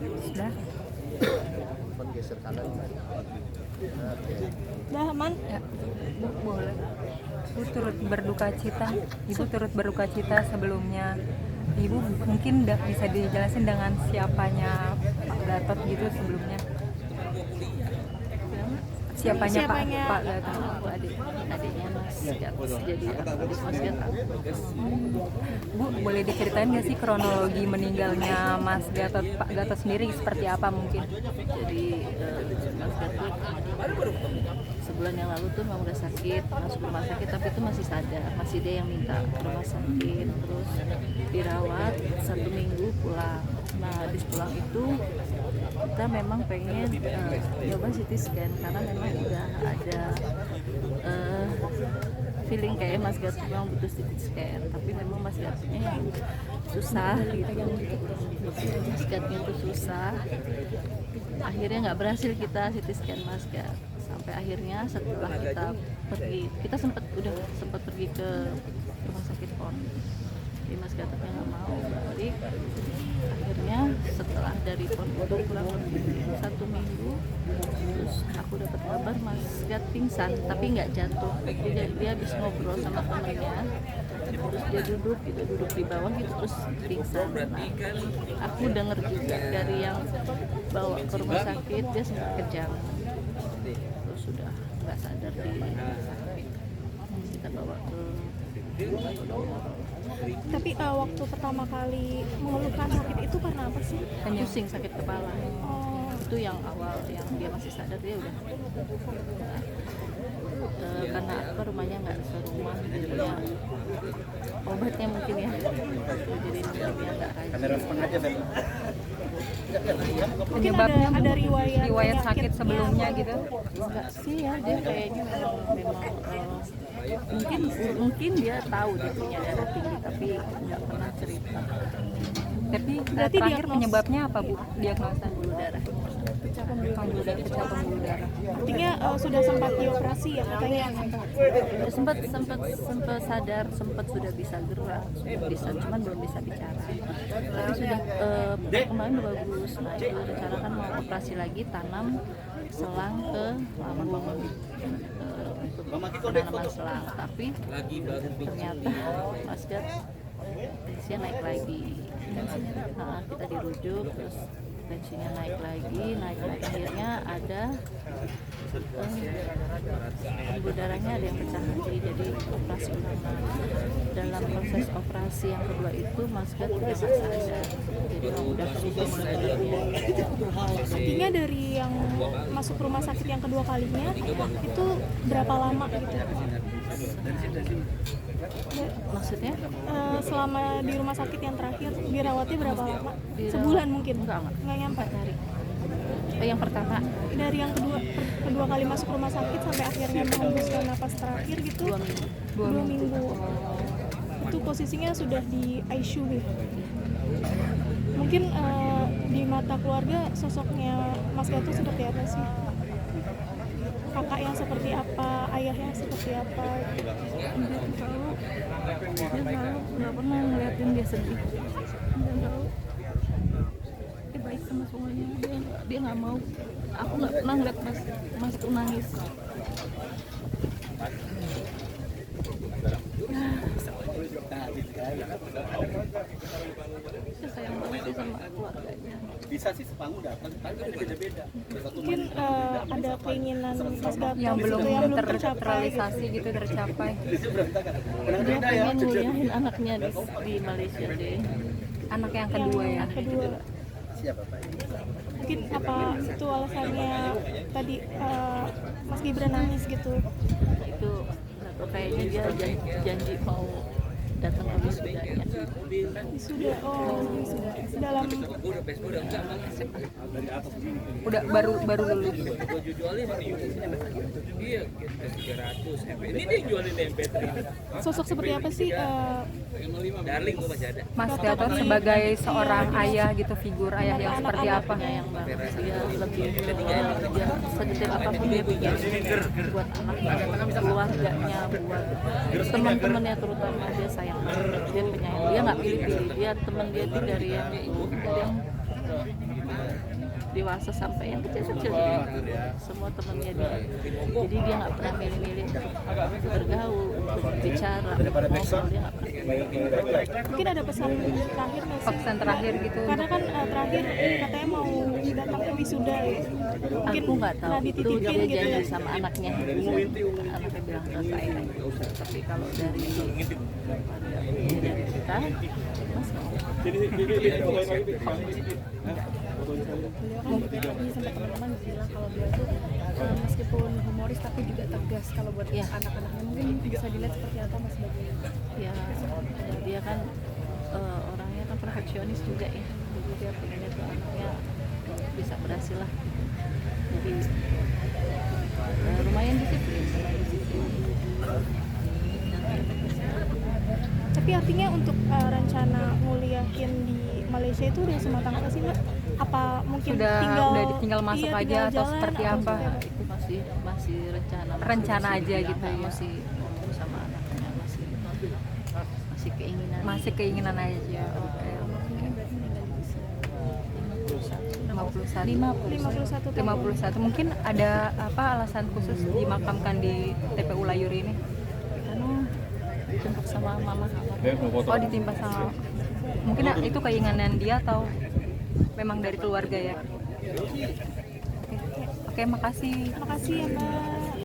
Sudah. Geser kanan. Oke. Udah aman? Ya. Bu, boleh. Ibu turut berduka cita. Ibu turut berduka cita sebelumnya. Ibu mungkin bisa dijelasin dengan siapanya Pak Gatot gitu sebelumnya. Siapanya Pak Gatot? Aku adiknya Mas Gatot, jadi Mas Gatot. Bu, boleh diceritain nggak sih kronologi meninggalnya Mas Gatot, Pak Gatot sendiri seperti apa mungkin? Jadi Mas Gatot sebulan yang lalu tuh memang udah sakit, masuk rumah sakit, tapi itu masih sadar, masih dia yang minta ke rumah sakit, terus dirawat 1 minggu pulang. Nah habis pulang itu kita memang pengen nyoba CT scan karena memang udah ada feeling kayak Mas Gatot memang butuh CT scan, tapi memang Mas Gatotnya yang susah gitu, Mas Gatotnya itu susah. Akhirnya nggak berhasil kita CT scan Mas Gat, sampai akhirnya setelah kita sempat pergi ke rumah sakit PON, jadi Mas Gatotnya nggak mau balik. Akhirnya setelah dari PON itu kurang lebih 1 minggu, terus aku dapat kabar Mas Gat pingsan, tapi nggak jatuh. Jadi dia habis ngobrol sama temannya, terus dia duduk di bawah gitu, terus pingsan. Nah, aku dengar juga dari yang bawa ke rumah sakit dia sempat kejang, terus sudah nggak sadar di rumah sakit. Kita bawa ke Tapi waktu pertama kali mengeluhkan sakit itu karena apa sih? pusing, sakit kepala. Oh, Itu yang awal, yang dia masih sadar dia udah karena apa rumahnya nggak serumah, jadinya obatnya mungkin ya, jadi dia nggak rajin. mungkin Penyebabnya ada Bu? riwayat Riwayat sakit penyakitnya sebelumnya atau- gitu? Enggak sih ya, dia kayaknya memang mungkin dia tahu dia punya darah tinggi tapi nggak pernah cerita. Tapi Berarti terakhir diagnosa- penyebabnya apa Bu? Diagnosa Pembuluh darah. pecah pembuluh darah. Artinya sudah sempat dioperasi ya katanya. sempat sadar, sempat sudah bisa gerak, sudah bisa, cuman belum bisa bicara. Tapi sudah perkembangan udah bagus. Nah itu rencanakan mau operasi lagi, tanam selang ke halaman untuk penanaman selang, tapi ternyata Mas Gat tensinya naik lagi. Nah, kita dirujuk, terus tensinya naik lagi, akhirnya ada pembuluh darahnya ada yang pecah lagi, jadi operasi ulang. Dalam proses operasi yang kedua itu Mas Gat udah nggak sadar, jadi udah kritis sebenarnya. Artinya dari yang masuk rumah sakit yang kedua kalinya itu berapa lama gitu? Maksudnya Selama di rumah sakit yang terakhir dirawatnya berapa lama? Dirawat- Sebulan mungkin? Enggak nyampe. 4 hari. Yang pertama Dari yang kedua kali masuk rumah sakit sampai akhirnya menghembuskan napas terakhir gitu 2 minggu. 2 minggu. Itu posisinya sudah di ICU ya. Mungkin di mata keluarga sosoknya Mas Gatot seperti apa sih? Kakak yang seperti apa, ayah yang seperti apa? Dia selalu nggak pernah ngeliatin dia sedih. Dia baik sama semuanya. Dia nggak mau. Aku nggak pernah ngeliat mas tuh nangis. Dia sayang banget sih sama keluarganya. Bisa sih sepangu datang, tapi kan beda-beda. Mungkin ada keinginan Mas Gatot Yang belum yang belum tercapai. terrealisasi gitu tercapai. Dia pengen nguliahin anaknya di Malaysia deh. Anak yang kedua ya. Yang kedua. Siapa Pak? Mungkin apa itu alasannya tadi Mas Gibran nangis gitu? Itu nggak tahu, kayaknya dia janji mau datang ke wisudanya. Sudah dalam Udah baru lulus. Ini dia jualin MP3. sosok seperti apa sih Darling gua masih ada. Mas Gatot sebagai seorang ayah gitu, figur ayah yang seperti apa? Yang banget dia lebih dia sedetail apapun dia bikin buat anaknya, keluarganya, buat teman-temannya, terutama dia sayang banget, dia penyayang, dia nggak pilih-pilih, dia teman dia itu dari yang dewasa sampai yang kecil-kecil juga. Semua temannya dia. Jadi dia nggak pernah milih-milih untuk bergaul, untuk bicara, ngobrol, dia nggak pernah. Mungkin ada pesan terakhir nggak sih? Pesan terakhir gitu. Karena kan terakhir katanya mau datang ke wisuda ya. Mungkin Aku nggak tahu pernah itu dititipin dia gitu janji ya. sama anaknya bilang ke saya, tapi kalau dari kita mas Mungkin tadi sempat teman-teman bilang kalau dia tuh meskipun humoris tapi juga tegas kalau buat Ya. anak-anaknya. Mungkin bisa dilihat seperti apa mas sebagai ya dia kan orangnya kan perfeksionis juga ya, jadi dia pengennya tuh anaknya bisa berhasil lah, jadi lumayan disiplin. Tapi artinya untuk rencana nguliahin di Malaysia itu udah sematang apa sih Mbak? Apa mungkin Sudah tinggal masuk iya, aja tinggal atau jalan seperti atau apa? seperti Itu masih rencana Rencana aja gitu ya. masih ngomong sama anaknya, masih keinginan. Masih keinginan aja. Oke. 51. 51 tahun. 51. Mungkin ada apa alasan khusus dimakamkan di TPU Layuri ini? Karena dijemput sama mama. Oh, ditimpa sama. Mungkin itu keinginan dia atau memang dari keluarga ya? Oke, makasih. Makasih ya Mbak.